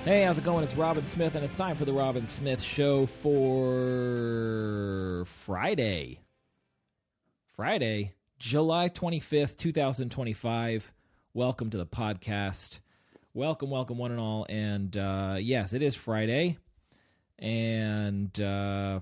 Hey, how's it going? It's Robin Smith, and it's time for the Robin Smith Show for Friday, July 25th, 2025. Welcome to the podcast. Welcome, one and all. And yes, it is Friday. And I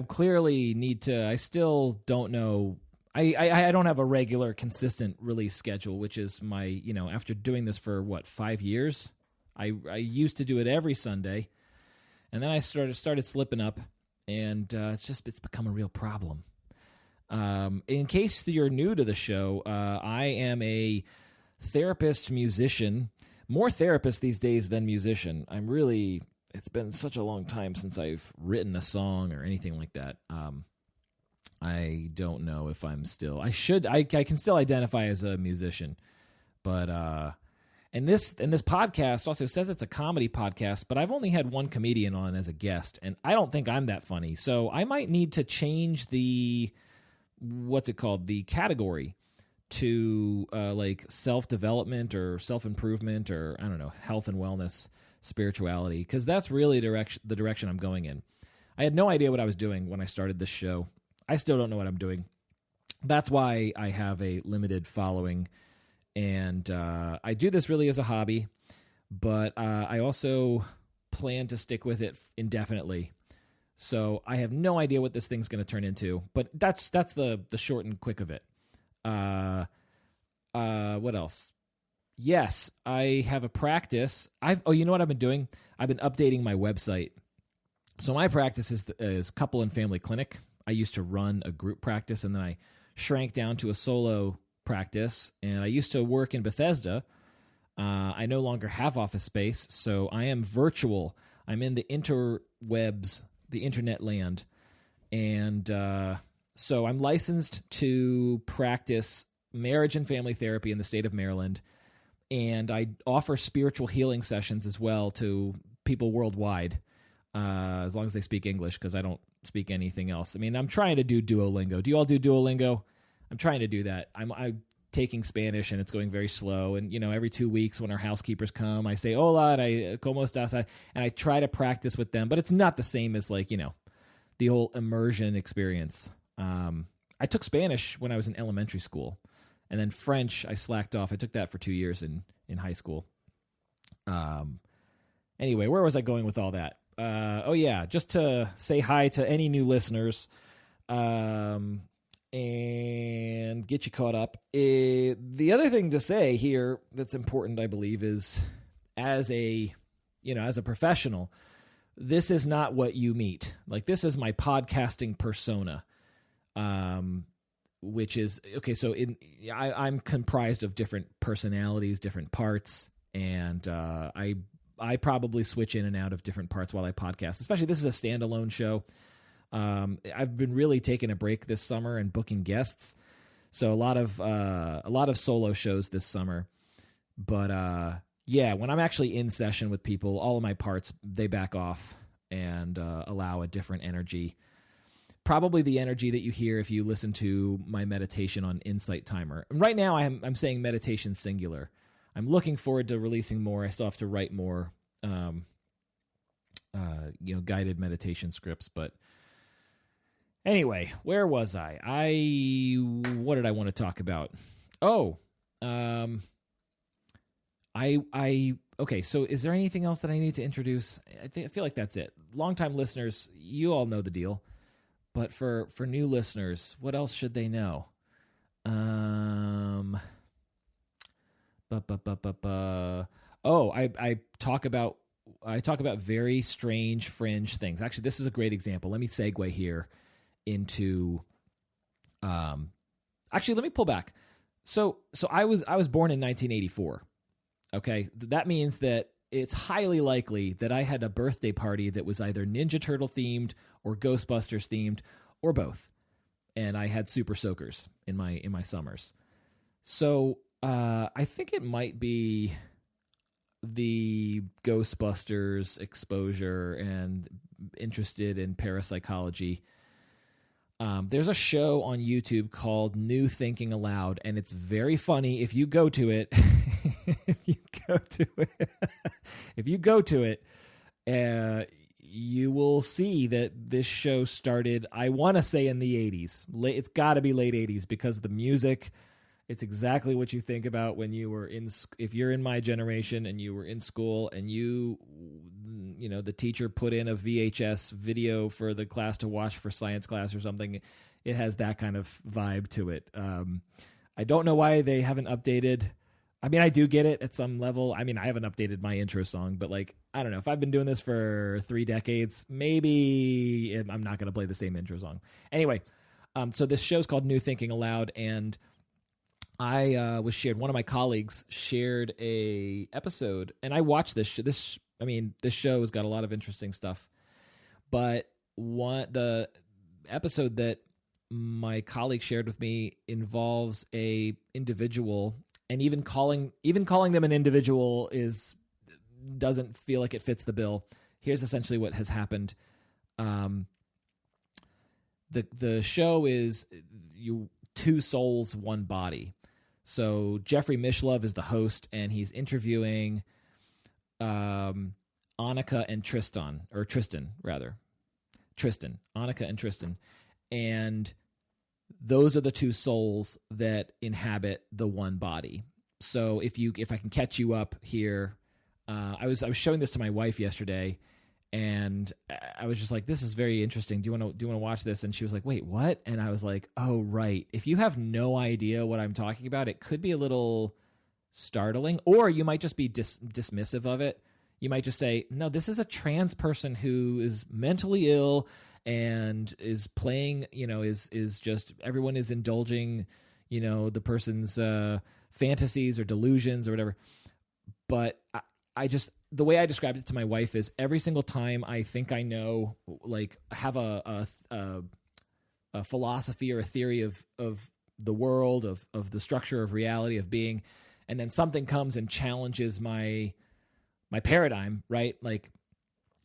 clearly need to, I still don't know. I don't have a regular, consistent release schedule, which is my, after doing this for, 5 years? I used to do it every Sunday, and then I started slipping up, and it's become a real problem. In case you're new to the show, I am a therapist, musician, more therapist these days than musician. It's been such a long time since I've written a song or anything like that. I don't know if I'm still. I can still identify as a musician, but and this podcast also says it's a comedy podcast, but I've only had one comedian on as a guest, and I don't think I'm that funny, so I might need to change the category to like self-development or self-improvement or I don't know, health and wellness, spirituality, because that's really the direction I'm going in. I had no idea what I was doing when I started this show. I still don't know what I'm doing. That's why I have a limited following, and I do this really as a hobby, but I also plan to stick with it indefinitely. So I have no idea what this thing's going to turn into, but that's the short and quick of it. What else? Yes, I have a practice. You know what I've been doing? I've been updating my website. So my practice is couple and family clinic. I used to run a group practice, and then I shrank down to a solo practice, and I used to work in Bethesda. I no longer have office space, so I am virtual. I'm in the interwebs, the internet land, and so I'm licensed to practice marriage and family therapy in the state of Maryland, and I offer spiritual healing sessions as well to people worldwide, as long as they speak English, because I don't speak anything else. I mean, I'm trying to do Duolingo. Do you all do Duolingo? I'm trying to do that. I'm taking Spanish, and it's going very slow. And, every 2 weeks when our housekeepers come, I say, hola, ¿cómo estás? And I try to practice with them, but it's not the same as the whole immersion experience. I took Spanish when I was in elementary school, and then French, I slacked off. I took that for 2 years in high school. Anyway, where was I going with all that? Just to say hi to any new listeners, and get you caught up. The other thing to say here that's important, I believe, is as a professional, this is not what you meet. Like, this is my podcasting persona, which is okay. So I'm comprised of different personalities, different parts, and I probably switch in and out of different parts while I podcast, especially this is a standalone show. I've been really taking a break this summer and booking guests. So a lot of solo shows this summer, but when I'm actually in session with people, all of my parts, they back off and allow a different energy. Probably the energy that you hear if you listen to my meditation on Insight Timer. Right now I'm saying meditation singular. I'm looking forward to releasing more. I still have to write more, guided meditation scripts. But anyway, where was I? What did I want to talk about? Okay. So is there anything else that I need to introduce? I feel like that's it. Longtime listeners, you all know the deal. But for new listeners, what else should they know? I talk about very strange fringe things. Actually, this is a great example. Let me segue here into let me pull back. So I was born in 1984. Okay? That means that it's highly likely that I had a birthday party that was either Ninja Turtle themed or Ghostbusters themed or both. And I had super soakers in my summers. So I think it might be the Ghostbusters exposure and interested in parapsychology. There's a show on YouTube called New Thinking Aloud, and it's very funny. If you go to it, if you go to it, if you go to it, you will see that this show started, I want to say in the 80s. It's got to be late 80s because the music, it's exactly what you think about when you were if you're in my generation and you were in school and you know, the teacher put in a VHS video for the class to watch for science class or something. It has that kind of vibe to it. I don't know why they haven't updated. I mean, I do get it at some level. I mean, I haven't updated my intro song, but like, I don't know. If I've been doing this for 3 decades, maybe I'm not going to play the same intro song. Anyway, so this show's called New Thinking Aloud, and I one of my colleagues shared a episode, and I watched this. This show has got a lot of interesting stuff, but the episode that my colleague shared with me involves a individual, and even calling them an individual doesn't feel like it fits the bill. Here's essentially what has happened. The show is two souls, one body. So Jeffrey Mishlove is the host, and he's interviewing Annika and Tristan, Annika and Tristan. And those are the two souls that inhabit the one body. So if I can catch you up here, I was showing this to my wife yesterday, and I was just like, this is very interesting. Do you want to watch this? And she was like, wait, what? And I was like, oh, right. If you have no idea what I'm talking about, it could be a little startling, or you might just be dismissive of it. You might just say, no, this is a trans person who is mentally ill and is playing, is just, everyone is indulging, the person's fantasies or delusions or whatever. But I just, the way I described it to my wife is every single time I think I know, like, have a philosophy or a theory of the world, of the structure of reality, of being, and then something comes and challenges my paradigm, right? Like,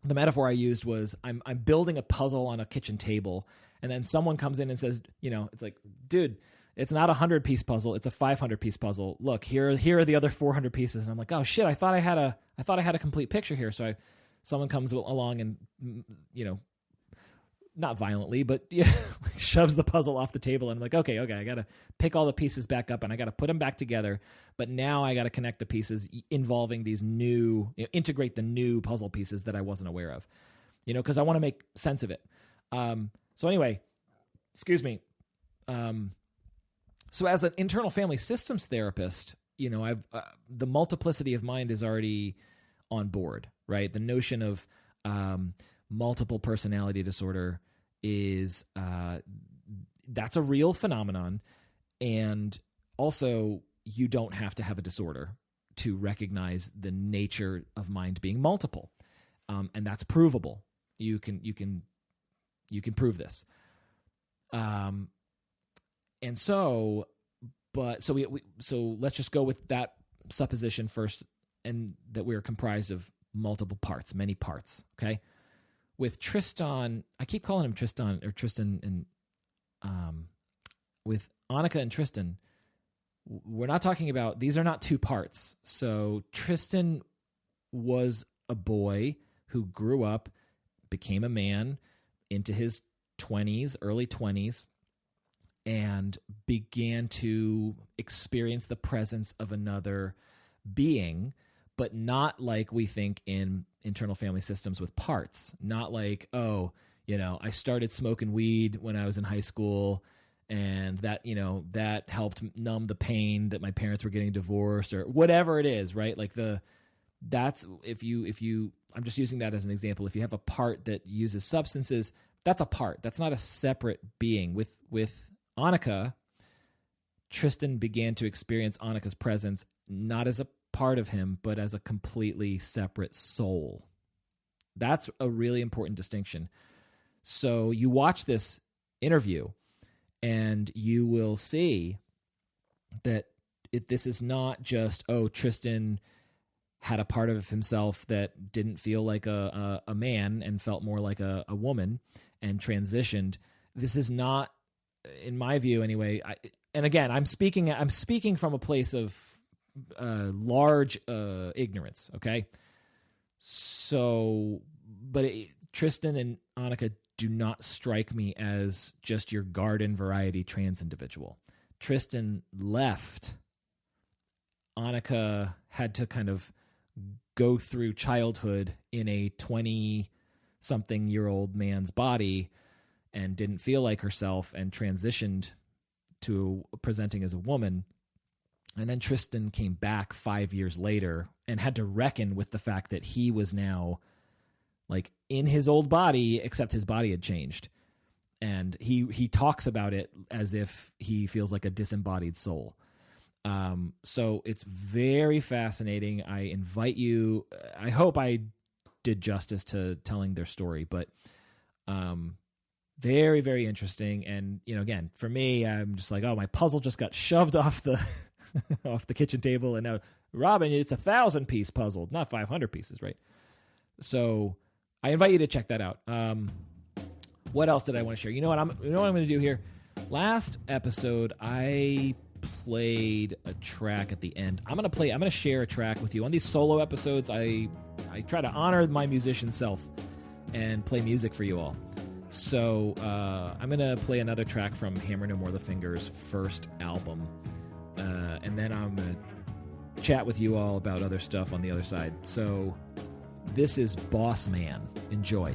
the metaphor I used was I'm building a puzzle on a kitchen table, and then someone comes in and says, it's like, dude, it's not a 100-piece puzzle, it's a 500-piece puzzle. Look, here are the other 400 pieces, and I'm like, oh shit, I thought I had a complete picture here. So someone comes along and not violently, but shoves the puzzle off the table, and I'm like, okay, I got to pick all the pieces back up, and I got to put them back together. But now I got to connect the pieces involving these new, integrate the new puzzle pieces that I wasn't aware of, because I want to make sense of it. So anyway, excuse me. So as an internal family systems therapist, I've the multiplicity of mind is already on board, right? The notion of multiple personality disorder is that's a real phenomenon, and also you don't have to have a disorder to recognize the nature of mind being multiple, and that's provable. You can prove this. And so let's just go with that supposition first, and that we're comprised of multiple parts, many parts. Okay. With Tristan, I keep calling him Tristan or Tristan, and with Annika and Tristan, we're not talking about, these are not two parts. So Tristan was a boy who grew up, became a man into his 20s, early 20s, and began to experience the presence of another being, but not like we think in internal family systems with parts. Not like, I started smoking weed when I was in high school, and that, that helped numb the pain that my parents were getting divorced, or whatever it is, right? Like if you, I'm just using that as an example. If you have a part that uses substances, that's a part. That's not a separate being. With Annika, Tristan began to experience Annika's presence not as a part of him, but as a completely separate soul. That's a really important distinction. So you watch this interview, and you will see that this is not just, Tristan had a part of himself that didn't feel like a man and felt more like a woman and transitioned. This is not, in my view anyway, and again, I'm speaking from a place of large ignorance. Okay, so Tristan and Annika do not strike me as just your garden variety trans individual. Tristan left. Annika had to kind of go through childhood in a 20-something-year-old man's body and didn't feel like herself and transitioned to presenting as a woman. And then Tristan came back 5 years later and had to reckon with the fact that he was now like in his old body, except his body had changed. And he talks about it as if he feels like a disembodied soul. So it's very fascinating. I invite you, I hope I did justice to telling their story, but very, very interesting. And, you know, again, for me, I'm just like, oh, my puzzle just got shoved off the off the kitchen table. And now, Robin, it's 1,000-piece puzzle, not 500 pieces, right? So I invite you to check that out. What else did I want to share? You know what I'm going to do here? Last episode, I played a track at the end. I'm going to share a track with you. On these solo episodes, I try to honor my musician self and play music for you all. So I'm going to play another track from Hammer No More the Fingers' first album. And then I'm going to chat with you all about other stuff on the other side. So this is Boss Man. Enjoy.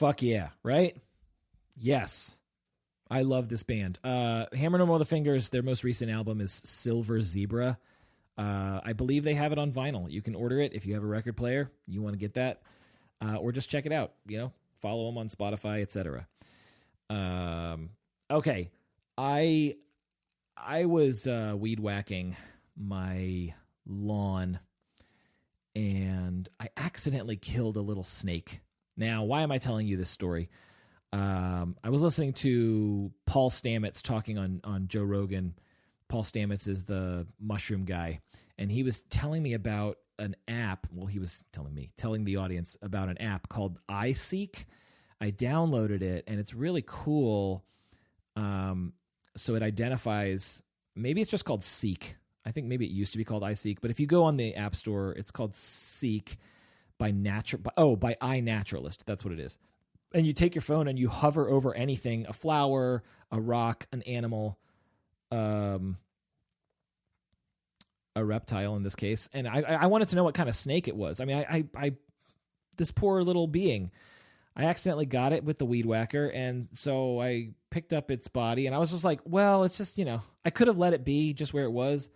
Fuck yeah, right? Yes. I love this band. Hammer No More the Fingers, their most recent album is Silver Zebra. I believe they have it on vinyl. You can order it if you have a record player. You want to get that. Or just check it out. Follow them on Spotify, etc. Okay. I was weed whacking my lawn, and I accidentally killed a little snake. Now, why am I telling you this story? I was listening to Paul Stamets talking on Joe Rogan. Paul Stamets is the mushroom guy, and he was telling me about an app. Well, he was telling the audience about an app called iSeek. I downloaded it, and it's really cool. So it identifies, maybe it's just called Seek. I think maybe it used to be called iSeek, but if you go on the App Store, it's called Seek by iNaturalist. That's what it is. And you take your phone and you hover over anything, a flower, a rock, an animal, a reptile in this case. And I wanted to know what kind of snake it was. I mean, I this poor little being, I accidentally got it with the weed whacker. And so I picked up its body, and I was just like, well, it's just, I could have let it be just where it was,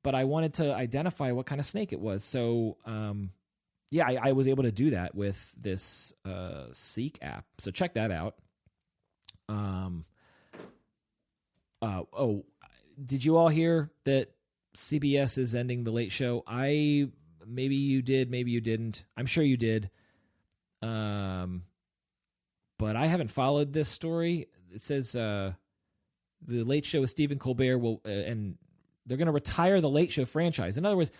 but I wanted to identify what kind of snake it was. So, yeah, I was able to do that with this Seek app. So check that out. Did you all hear that CBS is ending the Late Show? Maybe you did, maybe you didn't. I'm sure you did. But I haven't followed this story. It says the Late Show with Stephen Colbert and they're going to retire the Late Show franchise. In other words,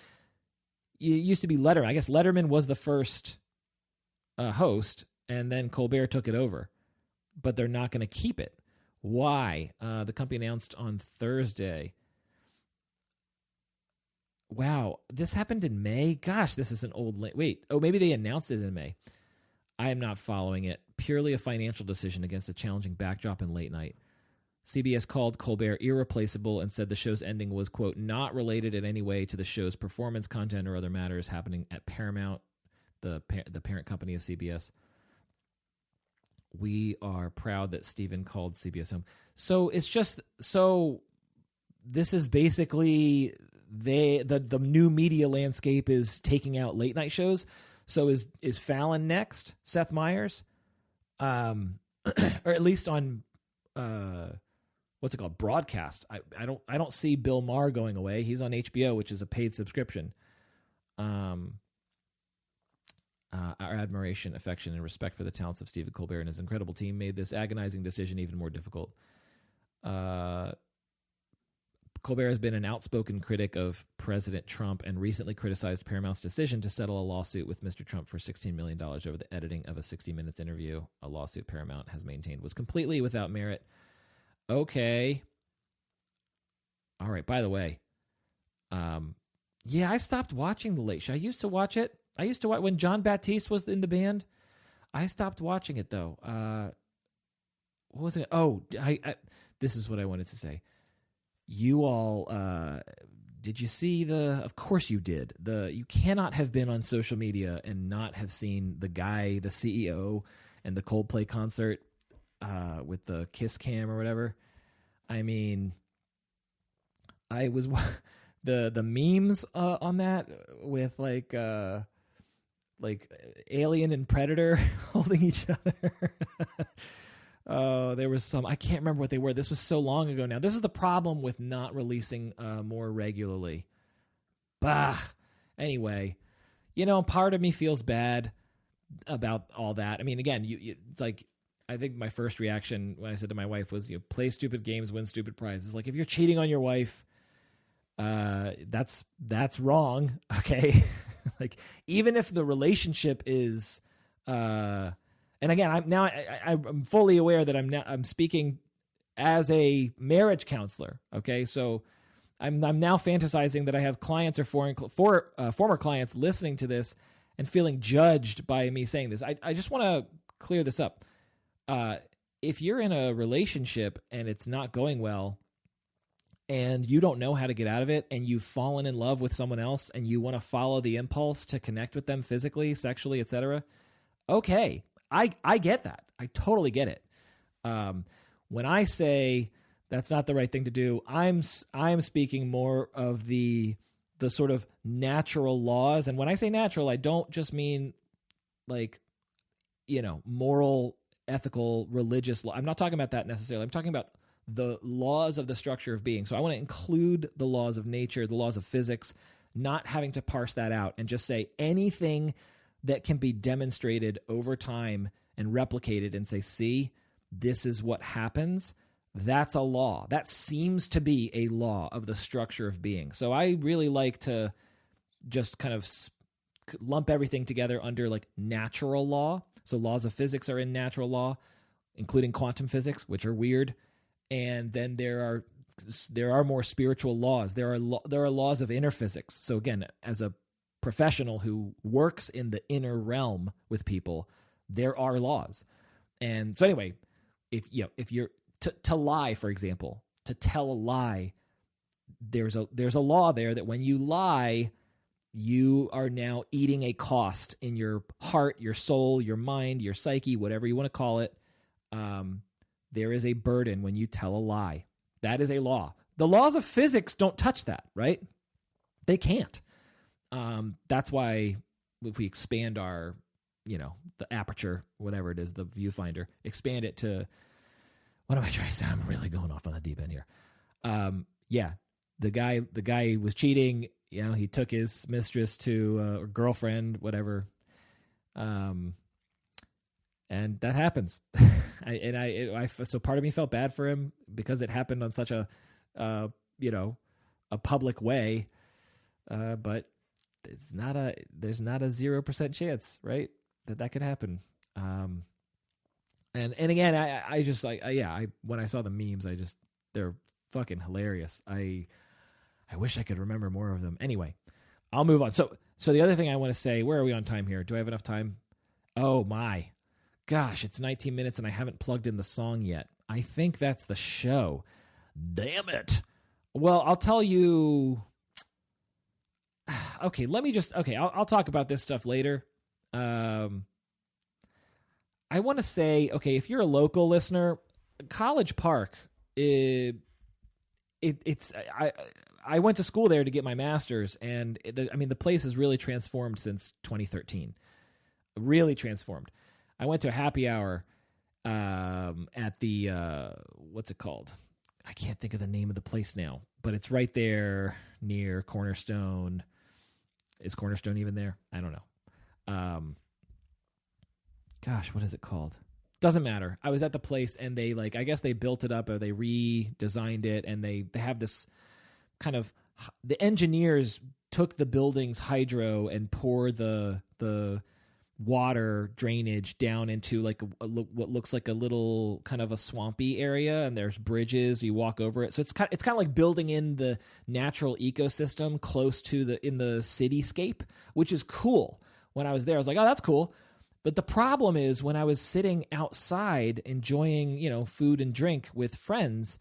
it used to be Letterman. I guess Letterman was the first host, and then Colbert took it over. But they're not going to keep it. Why? The company announced on Thursday. Wow, this happened in May? Gosh, this is an old... Wait, maybe they announced it in May. I am not following it. Purely a financial decision against a challenging backdrop in late night. CBS called Colbert irreplaceable and said the show's ending was, quote, not related in any way to the show's performance, content, or other matters happening at Paramount, the parent company of CBS. We are proud that Stephen called CBS home. So it's just, this is basically the new media landscape is taking out late night shows. So is Fallon next? Seth Meyers? Or at least on what's it called? Broadcast. I don't see Bill Maher going away. He's on HBO, which is a paid subscription. Our admiration, affection, and respect for the talents of Stephen Colbert and his incredible team made this agonizing decision even more difficult. Colbert has been an outspoken critic of President Trump and recently criticized Paramount's decision to settle a lawsuit with Mr. Trump for $16 million over the editing of a 60 Minutes interview, a lawsuit Paramount has maintained was completely without merit. Okay. All right, by the way, yeah, I stopped watching The Late Show. I used to watch it. I used to watch when John Baptiste was in the band. I stopped watching it, though. What was it? Oh, this is what I wanted to say. You all, did you see of course you did. You cannot have been on social media and not have seen the guy, the CEO, and the Coldplay concert with the Kiss Cam or whatever. I mean, I was the memes on that with like Alien and Predator holding each other. Oh, there was some, I can't remember what they were. This was so long ago now. This is the problem with not releasing more regularly. Bah. Anyway, part of me feels bad about all that. I mean, again, it's like, I think my first reaction when I said to my wife was, play stupid games, win stupid prizes. Like, if you're cheating on your wife, that's wrong. Okay. Like, even if the relationship is, and again, I'm fully aware that I'm speaking as a marriage counselor. Okay, so I'm now fantasizing that I have clients or former clients listening to this and feeling judged by me saying this. I just want to clear this up. If you're in a relationship and it's not going well, and you don't know how to get out of it, and you've fallen in love with someone else, and you want to follow the impulse to connect with them physically, sexually, etc., okay. I get that. I totally get it. When I say that's not the right thing to do, I'm speaking more of the sort of natural laws. And when I say natural, I don't just mean like, moral, ethical, religious law. I'm not talking about that necessarily. I'm talking about the laws of the structure of being. So I want to include the laws of nature, the laws of physics, not having to parse that out and just say anything that can be demonstrated over time and replicated and say, see, this is what happens. That's a law. That seems to be a law of the structure of being. So I really like to just kind of lump everything together under like natural law. So laws of physics are in natural law, including quantum physics, which are weird. And then there are more spiritual laws. There are laws of inner physics. So again, as a professional who works in the inner realm with people, there are laws. And so anyway, if you're to lie, for example, to tell a lie, there's a law there that when you lie, you are now eating a cost in your heart, your soul, your mind, your psyche, whatever you want to call it. There is a burden when you tell a lie. That is a law. The laws of physics don't touch that, right? They can't. That's why if we expand our, the aperture, whatever it is, the viewfinder, expand it to, what am I trying to say? I'm really going off on the deep end here. The guy was cheating. He took his mistress to or girlfriend, whatever. And that happens. So part of me felt bad for him because it happened on such a public way. But there's not a 0% chance, right, that could happen. And again, I just like, when I saw the memes, they're fucking hilarious. I wish I could remember more of them. Anyway, I'll move on. So the other thing I want to say, where are we on time here? Do I have enough time? Oh my gosh, it's 19 minutes and I haven't plugged in the song yet. I think that's the show. Damn it. Well, I'll tell you. Okay, I'll talk about this stuff later. I want to say, okay, if you're a local listener, College Park, I went to school there to get my master's, and the place has really transformed since 2013. Really transformed. I went to a happy hour at the what's it called? I can't think of the name of the place now, but it's right there near Cornerstone. Is Cornerstone even there? I don't know. Gosh, what is it called? Doesn't matter. I was at the place and they I guess they built it up or they redesigned it, and they have this kind of, the engineers took the building's hydro and poured the water drainage down into what looks like a little kind of a swampy area, and there's bridges, you walk over it. So it's kind of like building in the natural ecosystem close to in the cityscape, which is cool. When I was there, I was like, oh, that's cool. But the problem is when I was sitting outside enjoying, food and drink with friends,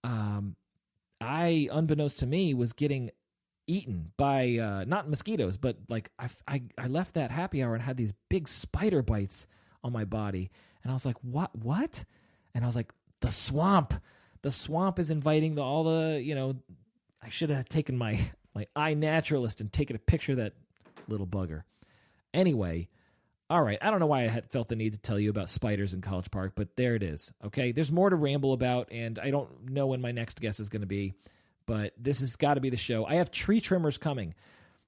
I, unbeknownst to me, was getting eaten by not mosquitoes, but I left that happy hour and had these big spider bites on my body. And I was like, what? And I was like, the swamp is inviting all the, I should have taken my eye naturalist and taken a picture of that little bugger. Anyway, all right. I don't know why I had felt the need to tell you about spiders in College Park, but there it is. Okay. There's more to ramble about, and I don't know when my next guest is going to be, but this has got to be the show. I have tree trimmers coming.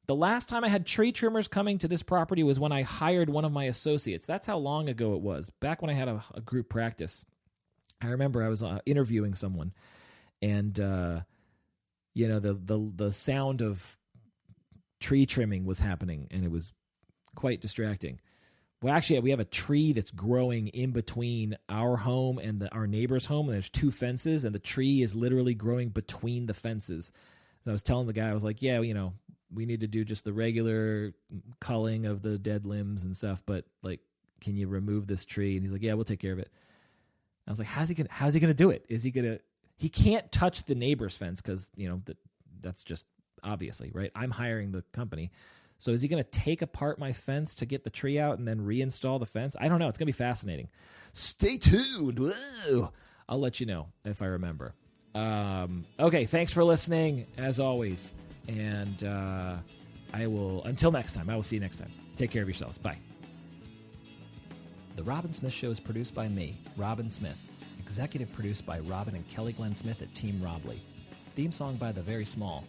The last time I had tree trimmers coming to this property was when I hired one of my associates. That's how long ago it was. Back when I had a group practice. I remember I was interviewing someone, and the sound of tree trimming was happening, and it was quite distracting. Well, actually, we have a tree that's growing in between our home and our neighbor's home, and there's two fences, and the tree is literally growing between the fences. So I was telling the guy, I was like, yeah, we need to do just the regular culling of the dead limbs and stuff, but can you remove this tree? And he's like, yeah, we'll take care of it. I was like, how's he gonna do it? He can't touch the neighbor's fence because, that's just obviously, right? I'm hiring the company. So is he going to take apart my fence to get the tree out and then reinstall the fence? I don't know. It's going to be fascinating. Stay tuned. Whoa. I'll let you know if I remember. Okay, thanks for listening, as always. And until next time, I will see you next time. Take care of yourselves. Bye. The Robin Smith Show is produced by me, Robin Smith. Executive produced by Robin and Kelly Glenn Smith at Team Robley. Theme song by The Very Small.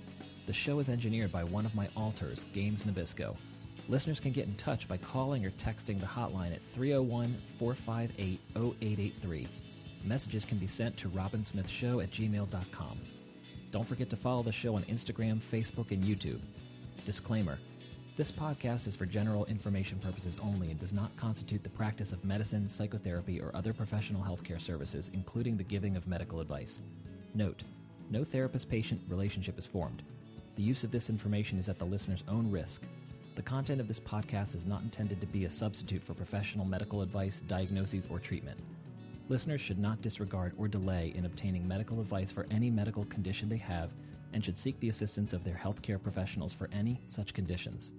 The show is engineered by one of my alters, Games Nabisco. Listeners can get in touch by calling or texting the hotline at 301-458-0883. Messages can be sent to robinsmithshow@gmail.com. Don't forget to follow the show on Instagram, Facebook, and YouTube. Disclaimer. This podcast is for general information purposes only and does not constitute the practice of medicine, psychotherapy, or other professional healthcare services, including the giving of medical advice. Note, no therapist-patient relationship is formed. The use of this information is at the listener's own risk. The content of this podcast is not intended to be a substitute for professional medical advice, diagnoses, or treatment. Listeners should not disregard or delay in obtaining medical advice for any medical condition they have and should seek the assistance of their healthcare professionals for any such conditions.